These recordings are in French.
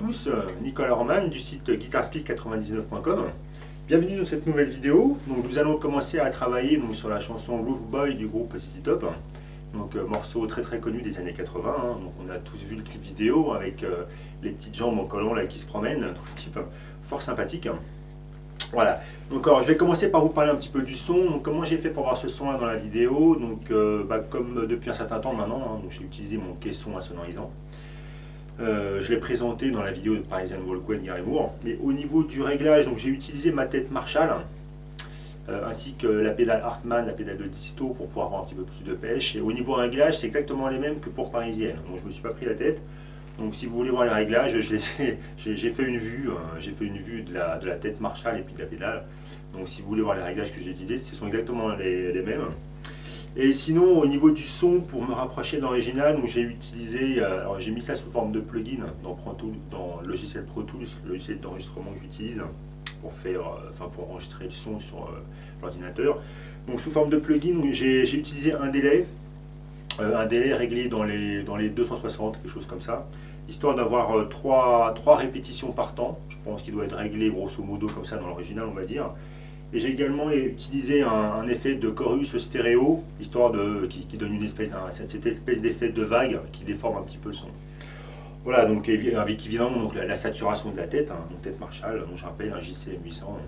tous, Nicolas Roman du site guitarspeed99.com. Bienvenue dans cette nouvelle vidéo. Donc, nous allons commencer à travailler sur la chanson Groove Boy du groupe ZZ Top. Donc, morceau très connu des années 80. Donc, on a tous vu le clip vidéo avec les petites jambes en collant là, qui se promènent. Type fort sympathique. Voilà. Donc, alors, je vais commencer par vous parler un petit peu du son. Donc, comment j'ai fait pour avoir ce son là dans la vidéo. Donc, comme depuis un certain temps maintenant, j'ai utilisé mon caisson insonorisant. Je l'ai présenté dans la vidéo de Parisian Walkway d'Gary Moore. Mais au niveau du réglage, j'ai utilisé ma tête Marshall ainsi que la pédale Hartmann, la pédale de disto pour pouvoir avoir un petit peu plus de pêche. Et au niveau réglage, c'est exactement les mêmes que pour Parisienne. Donc je ne me suis pas pris la tête. Donc si vous voulez voir les réglages, j'ai fait une vue, de la tête Marshall et puis de la pédale. Donc si vous voulez voir les réglages que j'ai utilisés, ce sont exactement les mêmes. Et sinon, au niveau du son, pour me rapprocher de l'original, j'ai utilisé, alors j'ai mis ça sous forme de plugin dans le logiciel Pro Tools, le logiciel d'enregistrement que j'utilise pour enregistrer le son sur l'ordinateur. Donc sous forme de plugin, j'ai utilisé un délai réglé dans les 260, quelque chose comme ça, histoire d'avoir trois répétitions par temps. Je pense qu'il doit être réglé grosso modo comme ça dans l'original, on va dire. Et j'ai également utilisé un effet de chorus stéréo, histoire qui donne cette espèce d'effet de vague qui déforme un petit peu le son. Voilà, donc avec évidemment la saturation de la tête, donc tête Marshall, dont je rappelle un JCM 800.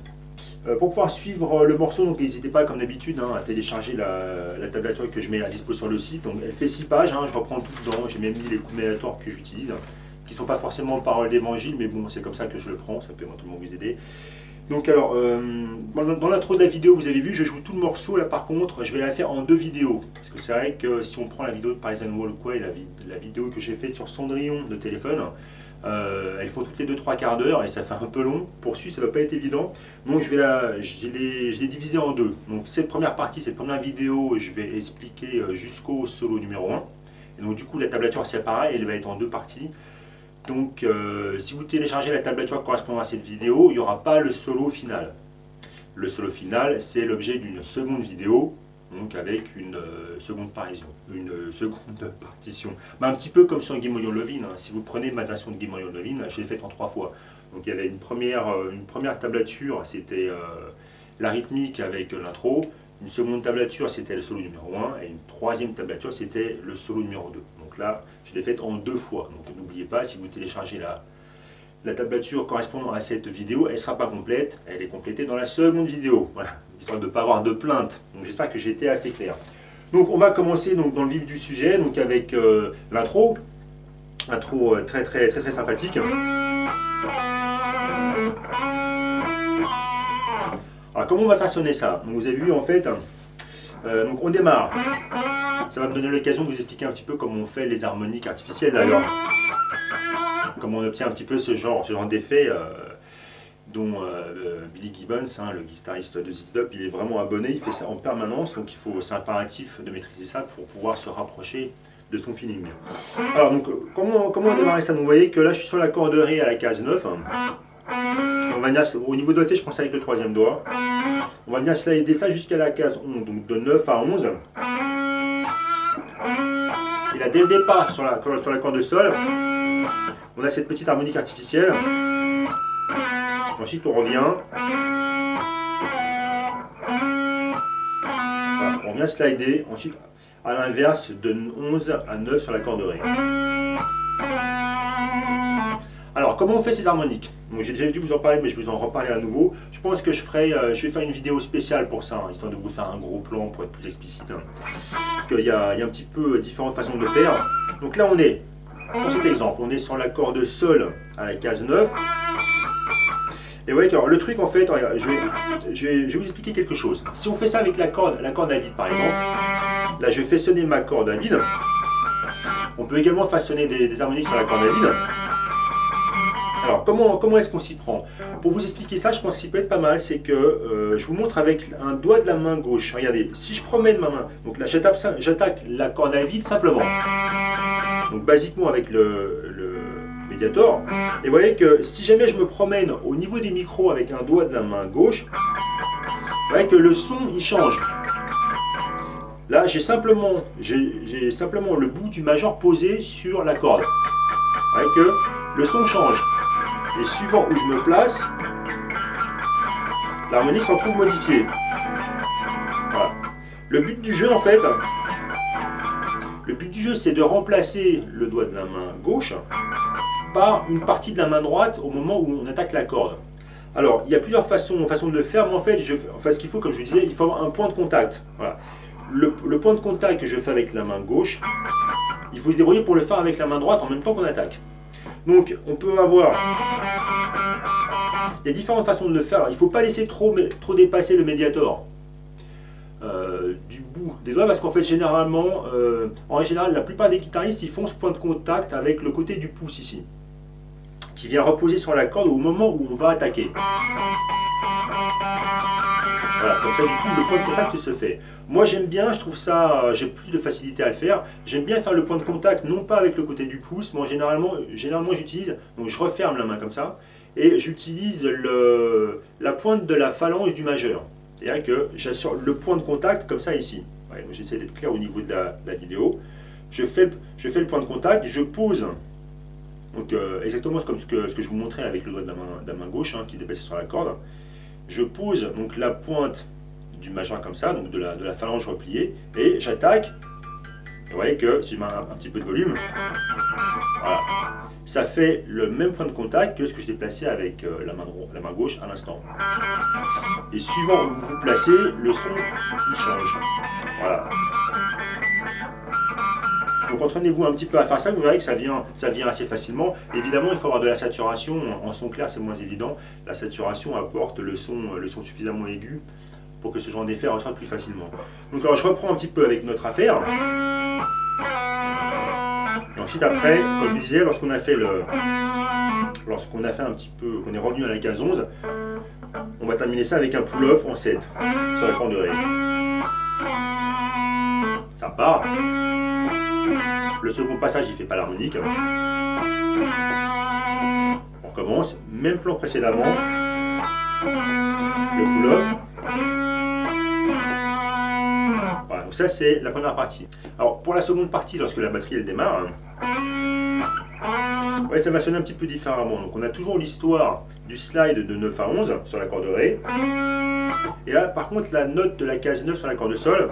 Pour pouvoir suivre le morceau, n'hésitez pas comme d'habitude à télécharger la tablature que je mets à disposition sur le site. Donc elle fait 6 pages, je reprends tout dedans, j'ai même mis les coups aléatoires que j'utilise, qui ne sont pas forcément paroles d'évangile, mais bon, c'est comme ça que je le prends, ça peut éventuellement vous aider. Donc alors, dans l'intro de la vidéo, vous avez vu, je joue tout le morceau. Là par contre, je vais la faire en 2 vidéos. Parce que c'est vrai que si on prend la vidéo de Parisian Walkway, la vidéo que j'ai faite sur Cendrillon de téléphone, elles font toutes les 2-3 quarts d'heure et ça fait un peu long. Pour suivre, ça ne doit pas être évident. Donc je l'ai divisé en 2. Donc cette première partie, cette première vidéo, je vais expliquer jusqu'au solo numéro 1. Et donc du coup, la tablature c'est pareil, elle va être en 2 parties. Donc, si vous téléchargez la tablature correspondant à cette vidéo, il n'y aura pas le solo final. Le solo final, c'est l'objet d'une seconde vidéo, donc avec une seconde partition. Un petit peu comme sur Give Me Your Lovin'. Si vous prenez ma version de Give Me Your Lovin', je l'ai faite en 3 fois. Donc, il y avait une première tablature, c'était la rythmique avec l'intro. Une seconde tablature, c'était le solo numéro 1. Et une troisième tablature, c'était le solo numéro 2. Donc là, je l'ai faite en 2 fois. Donc n'oubliez pas, si vous téléchargez la tablature correspondant à cette vidéo, elle ne sera pas complète. Elle est complétée dans la seconde vidéo. Voilà, histoire de ne pas avoir de plainte. Donc j'espère que j'ai été assez clair. Donc on va commencer dans le vif du sujet, avec l'intro. Intro très sympathique. Alors comment on va faire sonner ça? Donc, vous avez vu en fait, donc on démarre. Ça va me donner l'occasion de vous expliquer un petit peu comment on fait les harmoniques artificielles d'ailleurs. Comment on obtient un petit peu ce genre d'effet dont Billy Gibbons, le guitariste de ZZ Top, il est vraiment abonné, il fait ça en permanence, donc c'est impératif de maîtriser ça pour pouvoir se rapprocher de son feeling. Alors donc comment on démarrer ça? Donc, vous voyez que là je suis sur la corde Ré à la case 9. On va venir, au niveau doigté, je pense avec le 3e doigt. On va venir slider ça jusqu'à la case 11, donc de 9 à 11. Et là, dès le départ, sur la corde de sol, on a cette petite harmonique artificielle. Ensuite, on revient. Voilà, on vient slider. Ensuite, à l'inverse, de 11 à 9 sur la corde Ré. Alors, comment on fait ces harmoniques? J'ai déjà dû vous en parler, mais je vais vous en reparler à nouveau. Je pense que je vais faire une vidéo spéciale pour ça, histoire de vous faire un gros plan pour être plus explicite. Parce qu'il y a un petit peu différentes façons de le faire. Donc là, on est, pour cet exemple, on est sur la corde Sol à la case 9. Et vous voyez que le truc, en fait, je vais vous expliquer quelque chose. Si on fait ça avec la corde à vide, par exemple, là, je fais sonner ma corde à vide. On peut également faire sonner des harmoniques sur la corde à vide. Alors, comment est-ce qu'on s'y prend? Pour vous expliquer ça, je pense qu'il peut être pas mal, c'est que je vous montre avec un doigt de la main gauche. Regardez, si je promène ma main, donc là j'attaque la corde à vide simplement. Donc basiquement avec le médiator. Et vous voyez que si jamais je me promène au niveau des micros avec un doigt de la main gauche, vous voyez que le son il change. Là j'ai simplement le bout du majeur posé sur la corde. Vous voyez que le son change. Et suivant où je me place, l'harmonie s'en trouve modifiée. Voilà. Le but du jeu, en fait, c'est de remplacer le doigt de la main gauche par une partie de la main droite au moment où on attaque la corde. Alors, il y a plusieurs façons de le faire, mais en fait, ce qu'il faut, comme je vous disais, il faut avoir un point de contact. Voilà. Le point de contact que je fais avec la main gauche, il faut se débrouiller pour le faire avec la main droite en même temps qu'on attaque. Donc, on peut avoir... Il y a différentes façons de le faire. Alors, il ne faut pas laisser trop dépasser le médiator du bout des doigts, parce qu'en fait, généralement, en général, la plupart des guitaristes, ils font ce point de contact avec le côté du pouce ici, qui vient reposer sur la corde au moment où on va attaquer. Voilà, comme ça, du coup, le point de contact se fait. Moi, j'aime bien, je trouve ça, j'ai plus de facilité à le faire. J'aime bien faire le point de contact, non pas avec le côté du pouce, mais généralement j'utilise, donc je referme la main comme ça, et j'utilise la pointe de la phalange du majeur. C'est-à-dire que j'assure le point de contact comme ça ici. Ouais, j'essaie d'être clair au niveau de la vidéo. Je fais le point de contact, je pose, donc exactement comme ce que je vous montrais avec le doigt de la main gauche qui dépassait sur la corde. Je pose donc la pointe du majeur comme ça, donc de la phalange repliée, et j'attaque. Et vous voyez que si je mets un petit peu de volume, voilà, ça fait le même point de contact que ce que je déplaçais avec la main gauche à l'instant. Et suivant où vous vous placez, le son il change. Voilà. Donc entraînez-vous un petit peu à faire ça, vous verrez que ça vient assez facilement. Évidemment, il faut avoir de la saturation. En son clair, c'est moins évident. La saturation apporte le son suffisamment aigu pour que ce genre d'effet ressorte plus facilement. Donc alors, je reprends un petit peu avec notre affaire. Et ensuite, après, comme je vous disais, lorsqu'on a fait un petit peu, on est revenu à la case 11, on va terminer ça avec un pull-off en 7 sur la corde de Ré. Ça part. Le second passage, il ne fait pas l'harmonique. On recommence, même plan précédemment. Le pull-off. Voilà, donc ça c'est la première partie. Alors pour la seconde partie, lorsque la batterie elle démarre, ouais, ça va sonner un petit peu différemment. Donc on a toujours l'histoire du slide de 9 à 11 sur la corde de Ré. Et là par contre la note de la case 9 sur la corde de Sol,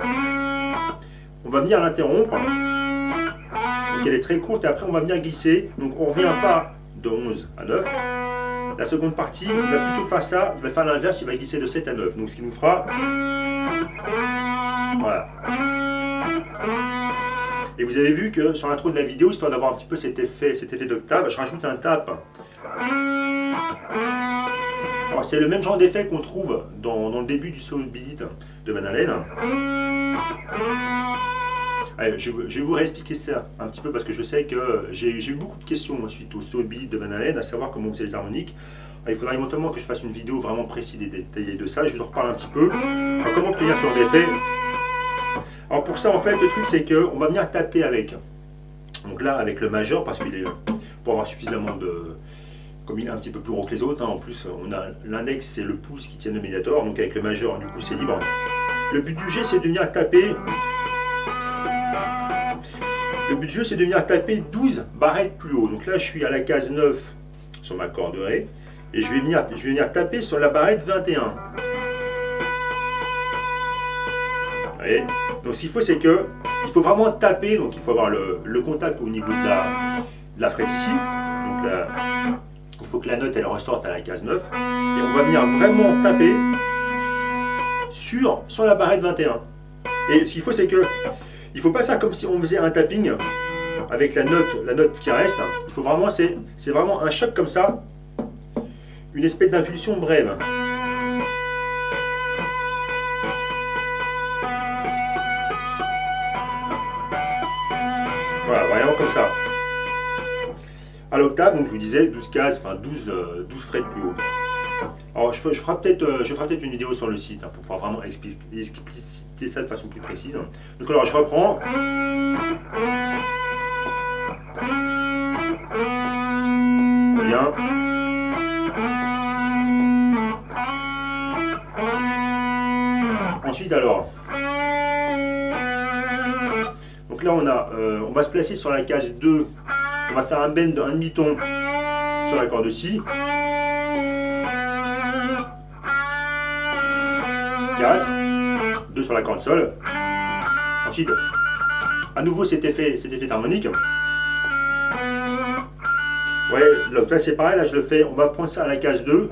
on va venir l'interrompre. Donc elle est très courte et après on va venir glisser. Donc on ne revient pas de 11 à 9. La seconde partie, il va plutôt faire ça, il va faire l'inverse, il va glisser de 7 à 9. Donc ce qui nous fera... Voilà. Et vous avez vu que sur l'intro de la vidéo, histoire d'avoir un petit peu cet effet d'octave, je rajoute un tap. C'est le même genre d'effet qu'on trouve dans le début du solo de Beat It de Van Halen. Allez, je vais vous réexpliquer ça un petit peu parce que je sais que j'ai eu beaucoup de questions suite au solo de Beat It de Van Halen, à savoir comment vous faites les harmoniques. Alors, il faudra éventuellement que je fasse une vidéo vraiment précise et détaillée de ça, je vous en reparle un petit peu. Alors, comment obtenir ce genre d'effet? Alors pour ça en fait le truc c'est qu'on va venir taper avec. Donc là avec le majeur parce qu'il est pour avoir suffisamment de... Comme il est un petit peu plus gros que les autres, en plus on a l'index et le pouce qui tiennent le médiator, donc avec le majeur du coup c'est libre. Le but du jeu c'est de venir taper. Le but du jeu c'est de venir taper 12 barrettes plus haut. Donc là je suis à la case 9 sur ma corde de Ré et je vais venir taper sur la barrette 21. Vous voyez? Donc ce qu'il faut c'est que il faut vraiment taper, donc il faut avoir le contact au niveau de la frette ici. Donc là, il faut que la note elle ressorte à la case 9 et on va venir vraiment taper sur la barrette 21. Et ce qu'il faut c'est que il ne faut pas faire comme si on faisait un tapping avec la note qui reste. Il faut vraiment, c'est vraiment un choc comme ça, une espèce d'impulsion brève. Voilà, vraiment comme ça. À l'octave, donc je vous disais 12 cases, enfin 12 frettes plus haut. Alors je ferai peut-être une vidéo sur le site pour pouvoir vraiment expliciter ça de façon plus précise. Donc alors je reprends. Bien. Ensuite alors. Donc là on va se placer sur la case 2, on va faire un bend, un demi-ton sur la corde de Si. 4, 2 sur la corde sol. Ensuite, à nouveau cet effet harmonique. Ouais, donc là c'est pareil, là je le fais, on va prendre ça à la case 2,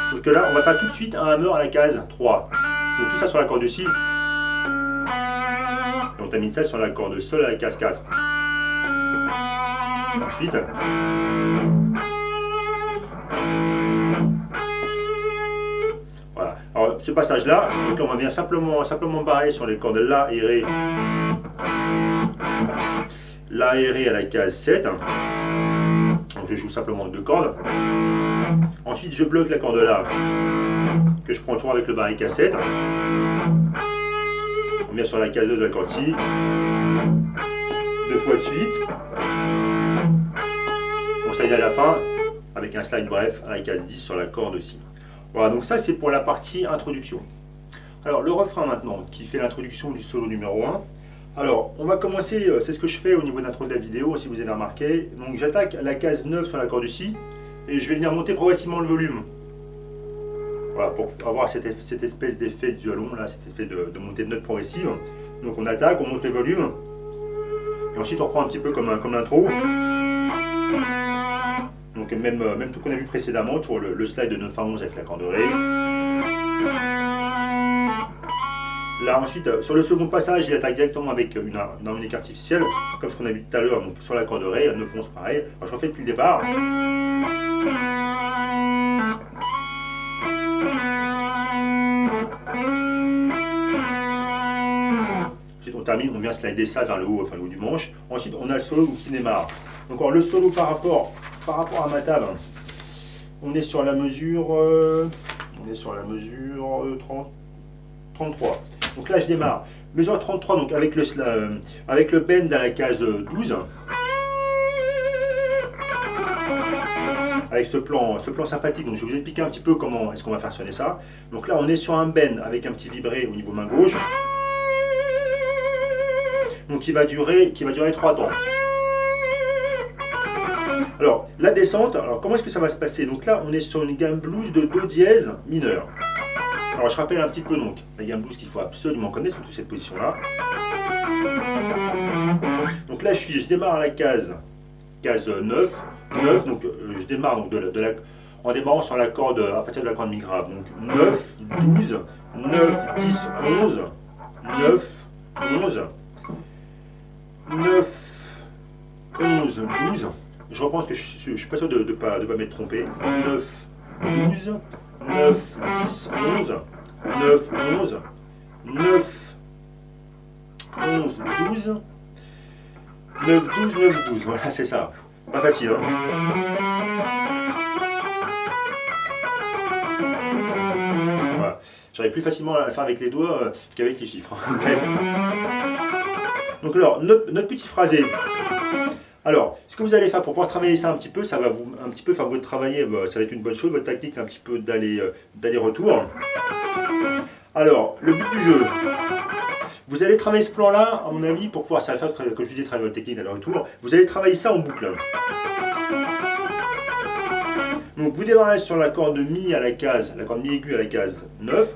sauf que là on va faire tout de suite un hammer à la case 3. Donc tout ça sur la corde de si. Et on termine ça sur la corde sol à la case 4. Ensuite, voilà. Alors ce passage là, donc là on vient simplement barrer sur les cordes La et Ré. La et Ré à la case 7. Donc je joue simplement 2 cordes. Ensuite je bloque la corde La, que je prends toujours avec le barré cassette. On vient sur la case 2 de la corde Si. 2 fois de suite. On slide à la fin avec un slide bref à la case 10 sur la corde Si. Voilà, donc ça c'est pour la partie introduction. Alors le refrain maintenant, qui fait l'introduction du solo numéro 1. Alors, on va commencer, c'est ce que je fais au niveau de l'intro de la vidéo, si vous avez remarqué. Donc j'attaque la case 9 sur la corde Si, et je vais venir monter progressivement le volume. Voilà, pour avoir cette espèce d'effet de violon, là, cet effet de montée de note progressive. Donc on attaque, on monte les volumes, et ensuite on reprend un petit peu comme l'intro. Donc même tout qu'on a vu précédemment, pour le slide de 9 à 11 avec la corde Ré. Là ensuite, sur le second passage, il attaque directement avec une harmonique artificielle, comme ce qu'on a vu tout à l'heure, donc sur la corde Ré, 9-11 pareil. Alors je refais depuis le départ. Ensuite on termine, on vient slider ça vers le haut, enfin le haut du manche. Ensuite on a le solo qui démarre. Donc alors, le solo par rapport à ma table, on est sur la mesure 33. Donc là je démarre. Mesure 33, donc avec le bend à la case 12. Avec ce plan sympathique. Donc je vais vous expliquer un petit peu comment est-ce qu'on va faire sonner ça. Donc là on est sur un bend avec un petit vibré au niveau main gauche. Donc qui va durer 3 temps. Alors la descente, alors comment est-ce que ça va se passer? Donc là on est sur une gamme blues de Do dièse mineur. Alors je rappelle un petit peu donc la gamme blues qu'il faut absolument connaître, surtout cette position là. Donc là je démarre à la case 9, donc je démarre donc en démarrant sur la corde à partir de la corde mi grave. Donc 9, 12, 9, 10, 11, 9, 11, 9, 11, 12. Je reprends parce que je suis pas sûr de ne pas m'être trompé. 9, 12, 9, 10, 11, 9, 11, 9, 11, 12, 9, 12, 9, 12. Voilà, c'est ça. Pas facile, hein? Voilà. J'arrive plus facilement à la faire avec les doigts qu'avec les chiffres. Bref. Donc alors, notre petit phrasé. Alors, ce que vous allez faire pour pouvoir travailler ça un petit peu, ça va vous un petit peu faire votre travailler, ça va être une bonne chose, votre tactique un petit peu d'aller-retour. Alors, le but du jeu, vous allez travailler ce plan-là, à mon avis, pour pouvoir ça faire, comme je disais, travailler votre technique d'aller-retour, vous allez travailler ça en boucle. Donc vous démarrez sur la corde mi la corde mi aiguë à la case 9,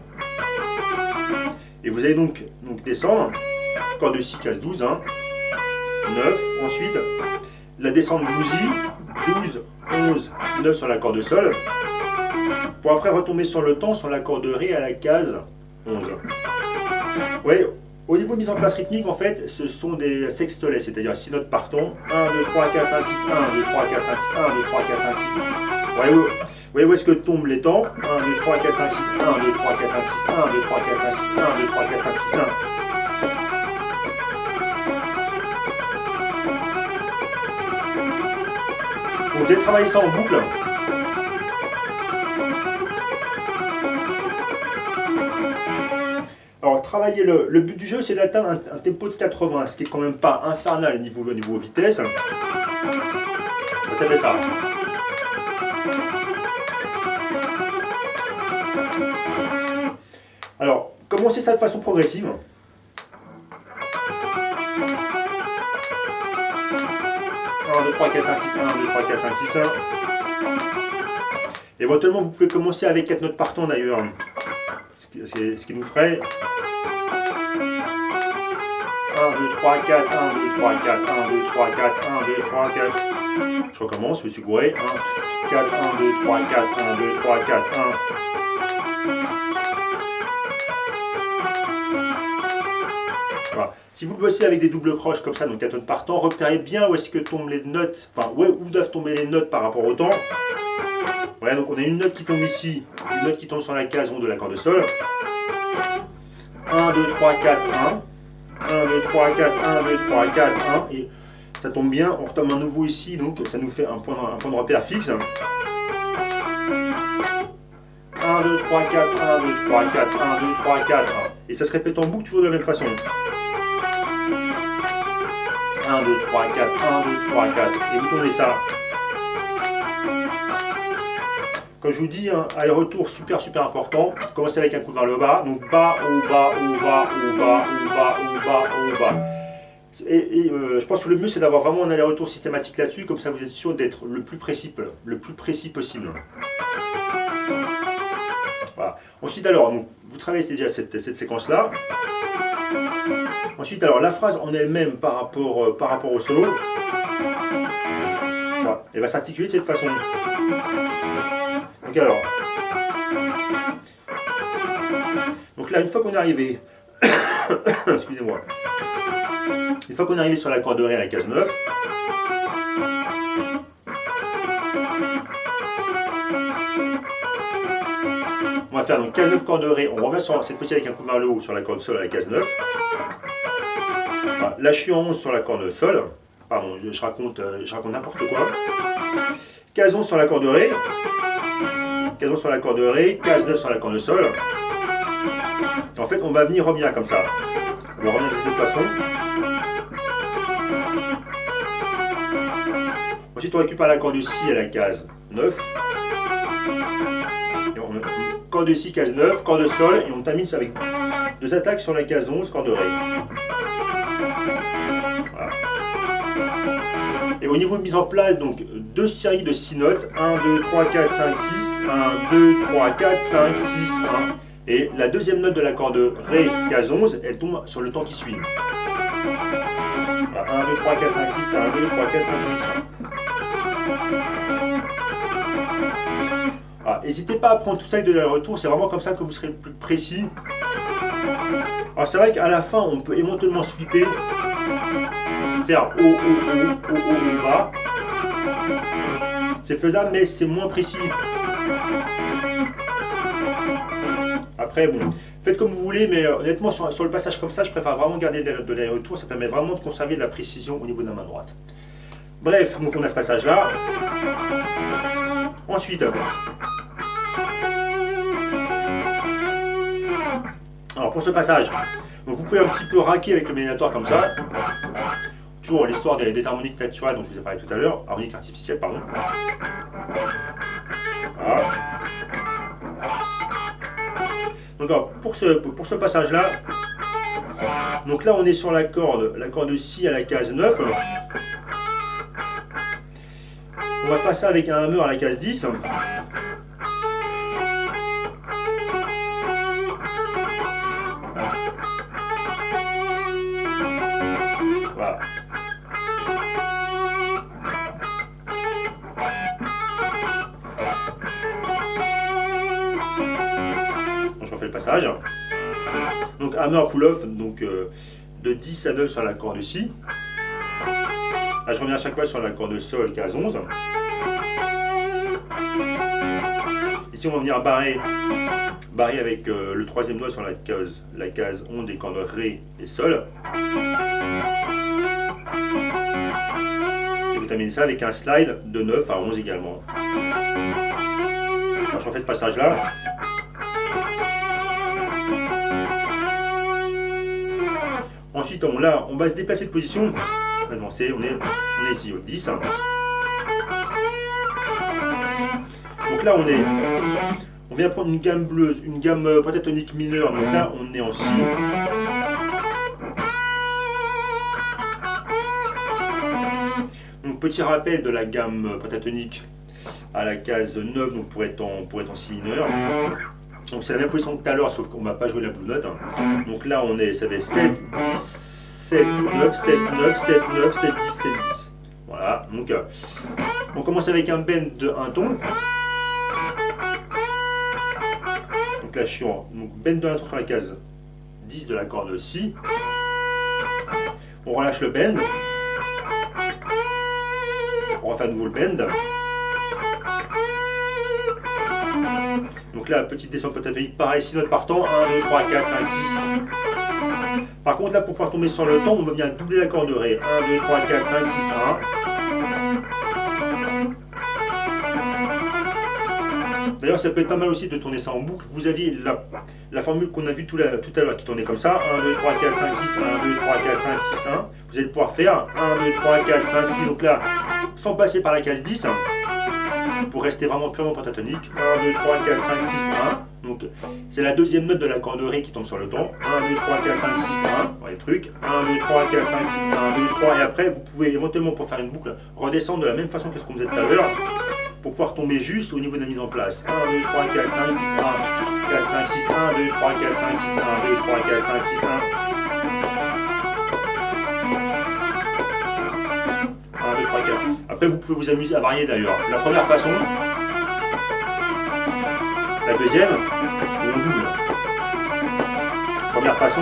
et vous allez donc descendre, corde de si, case 12, 9, ensuite la descente bluesy, 12, 11, 9 sur la corde sol, pour après retomber sur le temps sur la corde Ré à la case 11. Ouais, au niveau mise en place rythmique, en fait, ce sont des sextolets, c'est-à-dire 6 notes par ton, 1, 2, 3, 4, 5, 6, 1, 2, 3, 4, 5, 6, 1, 2, 3, 4, 5, 6. Voyez où est-ce que tombent les temps? 1, 2, 3, 4, 5, 6, 1, 2, 3, 4, 5, 6, 1, 2, 3, 4, 5, 6, 1, 2, 3, 4, 5, 6, 1. Donc vous allez travailler ça en boucle. Alors travailler le but du jeu, c'est d'atteindre un tempo de 80, ce qui est quand même pas infernal niveau vitesse. Ça fait ça. Alors, commencez ça de façon progressive. 1, 2, 3, 4, 5, 6, 1, 2, 3, 4, 5, 6, 1. Éventuellement, vous pouvez commencer avec 4 notes par temps d'ailleurs. Ce ce qui nous ferait 1, 2, 3, 4, 1, 2, 3, 4, 1, 2, 3, 4, 1, 2, 3, 4. Je recommence, je suis gouré. 1, 4, 1, 2, 3, 4, 1, 2, 3, 4, 1. Voilà. Si vous le bossez avec des doubles croches comme ça, donc 4 notes par temps, repérez bien où est-ce que tombent les notes, enfin où doivent tomber les notes par rapport au temps. Voilà, donc on a une note qui tombe ici, une note qui tombe sur la case 11 de l'accord de sol. 1, 2, 3, 4, 1. 1, 2, 3, 4, 1, 2, 3, 4, 1. Et ça tombe bien, on retombe à nouveau ici, donc ça nous fait un point de repère fixe. 1, 2, 3, 4, 1, 2, 3, 4, 1, 2, 3, 4, 1. Et ça se répète en boucle toujours de la même façon. 1, 2, 3, 4, 1, 2, 3, 4. Et vous tournez ça. Comme je vous dis, hein, aller-retour super important. Commencez avec un coup vers le bas. Donc bas, haut, bas, haut, bas, haut, bas, haut, bas, haut, bas, haut, bas. Et je pense que le mieux c'est d'avoir vraiment un aller-retour systématique là-dessus. Comme ça vous êtes sûr d'être le plus précis possible. Voilà. Ensuite alors, donc, vous travaillez déjà cette séquence-là. Ensuite alors, la phrase en elle-même par rapport au solo, voilà, elle va s'articuler de cette façon. Donc alors, là une fois qu'on est arrivé, excusez-moi, une fois qu'on est arrivé sur l'accord de Ré à la case 9, on va faire donc case 9 corps de Ré, on revient cette fois-ci avec un coup vers le haut sur l'accord de Sol à la case 9. Voilà, là je suis en 11 sur l'accord de Sol, pardon, je raconte n'importe quoi. Case 11 sur l'accord de Ré, case 11 sur l'accord de Ré, case 9 sur l'accord de Sol. En fait on va revenir comme ça. On va revenir de cette façon. Ensuite on récupère l'accord de Si à la case 9. Et on corps de Si, case 9, corps de Sol, et on termine avec deux attaques sur la case 11, corps de Ré. Voilà. Et au niveau de mise en place, donc deux séries de 6 notes, 1, 2, 3, 4, 5, 6, 1, 2, 3, 4, 5, 6, 1. Et la deuxième note de l'accord de Ré, case 11, elle tombe sur le temps qui suit. Voilà, 1, 2, 3, 4, 5, 6, 1, 2, 3, 4, 5, 6, 1. N'hésitez pas à prendre tout ça avec de l'aller-retour, c'est vraiment comme ça que vous serez le plus précis. Alors c'est vrai qu'à la fin, on peut éventuellement sweeper, faire haut, haut, haut, haut, haut, bas. C'est faisable, mais c'est moins précis. Après, bon, faites comme vous voulez, mais honnêtement, sur le passage comme ça, je préfère vraiment garder de l'aller-retour. Ça permet vraiment de conserver de la précision au niveau de la main droite. Bref, donc on a ce passage-là. Ensuite, alors pour ce passage, donc vous pouvez un petit peu raquer avec le médiator comme ça. Toujours l'histoire des harmoniques naturelles dont je vous ai parlé tout à l'heure, harmoniques artificielles, pardon. Voilà. Donc alors, pour ce passage-là, donc là on est sur l'accord de Si à la case 9. On va faire ça avec un hammer à la case 10. Voilà. Donc je refais le passage. Donc hammer pull-off, donc de 10 à 9 sur l'accord de Si. Là je reviens à chaque fois sur l'accord de Sol, case 11. Ici on va venir barrer avec le troisième doigt sur la case 11 des cordes Ré et Sol. Et vous terminez ça avec un slide de 9 à 11 également. Alors, je refais ce passage là. Ensuite on va se déplacer de position. Maintenant on est ici au 10. Donc là on vient prendre une gamme bleue, une gamme pentatonique mineure, donc là on est en Si. Donc petit rappel de la gamme pentatonique à la case 9, donc pour être en Si mineur. Donc c'est la même position que tout à l'heure, sauf qu'on ne va pas jouer la blue note. Donc là on est, ça fait 7, 10, 7, 9, 7, 9, 7, 9, 7, 10, 7, 10. Voilà, donc on commence avec un bend de 1 ton. Donc là je suis en bend de 1 ton sur la case 10 de la corde Si. On relâche le bend. On refait à nouveau le bend. Donc là, petite descente pentatonique, pareil, 6 notes par temps, 1, 2, 3, 4, 5, 6. Par contre, là, pour pouvoir tomber sur le temps, on va venir doubler la corde de Ré. 1, 2, 3, 4, 5, 6, 1. D'ailleurs, ça peut être pas mal aussi de tourner ça en boucle. Vous aviez la formule qu'on a vue tout à l'heure qui tournait comme ça. 1, 2, 3, 4, 5, 6, 1, 2, 3, 4, 5, 6, 1. Vous allez pouvoir faire 1, 2, 3, 4, 5, 6. Donc là, sans passer par la case 10. Pour rester vraiment purement pentatonique. 1, 2, 3, 4, 5, 6, 1. Donc c'est la deuxième note de la corde de Ré qui tombe sur le ton. 1, 2, 3, 4, 5, 6, 1. Voilà le truc. 1, 2, 3, 4, 5, 6, 1, 2, 3. Et après, vous pouvez éventuellement, pour faire une boucle, redescendre de la même façon que ce qu'on faisait tout à l'heure, pour pouvoir tomber juste au niveau de la mise en place. 1, 2, 3, 4, 5, 6, 1. 4, 5, 6, 1, 2, 3, 4, 5, 6, 1, 2, 3, 4, 5, 6, 1. 1, 2, 3, 4. Après, vous pouvez vous amuser à varier d'ailleurs. La première façon, la deuxième, on double. Première façon,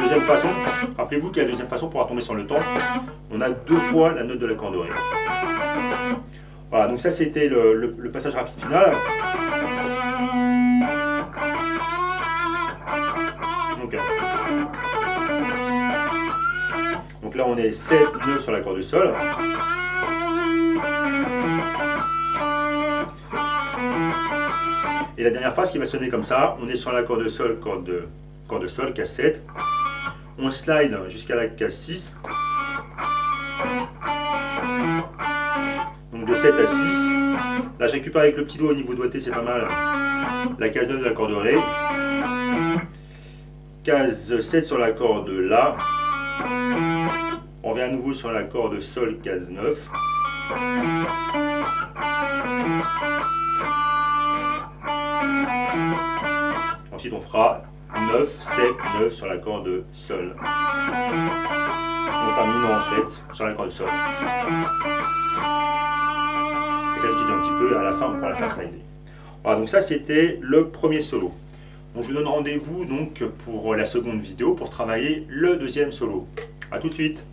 deuxième façon. Rappelez-vous que la deuxième façon, pour tomber sur le temps, on a 2 fois la note de la corde de Ré. Voilà, donc ça c'était le passage rapide final. Donc là on est 7, 9 sur la corde de Sol. Et la dernière phrase qui va sonner comme ça, on est sur la corde de Sol, corde de Sol, case 7. On slide jusqu'à la case 6. Donc de 7 à 6. Là je récupère avec le petit doigt au niveau doigté, c'est pas mal. La case 9 de la corde de Ré. Case 7 sur la corde de La. On revient à nouveau sur la corde Sol, case 9. Ensuite on fera 9, 7, 9 sur la corde Sol. On termine en fait sur la corde Sol. Et calculer un petit peu, à la fin on pourra la faire slider. Voilà, donc ça c'était le premier solo. Donc je vous donne rendez-vous donc pour la seconde vidéo pour travailler le deuxième solo. A tout de suite.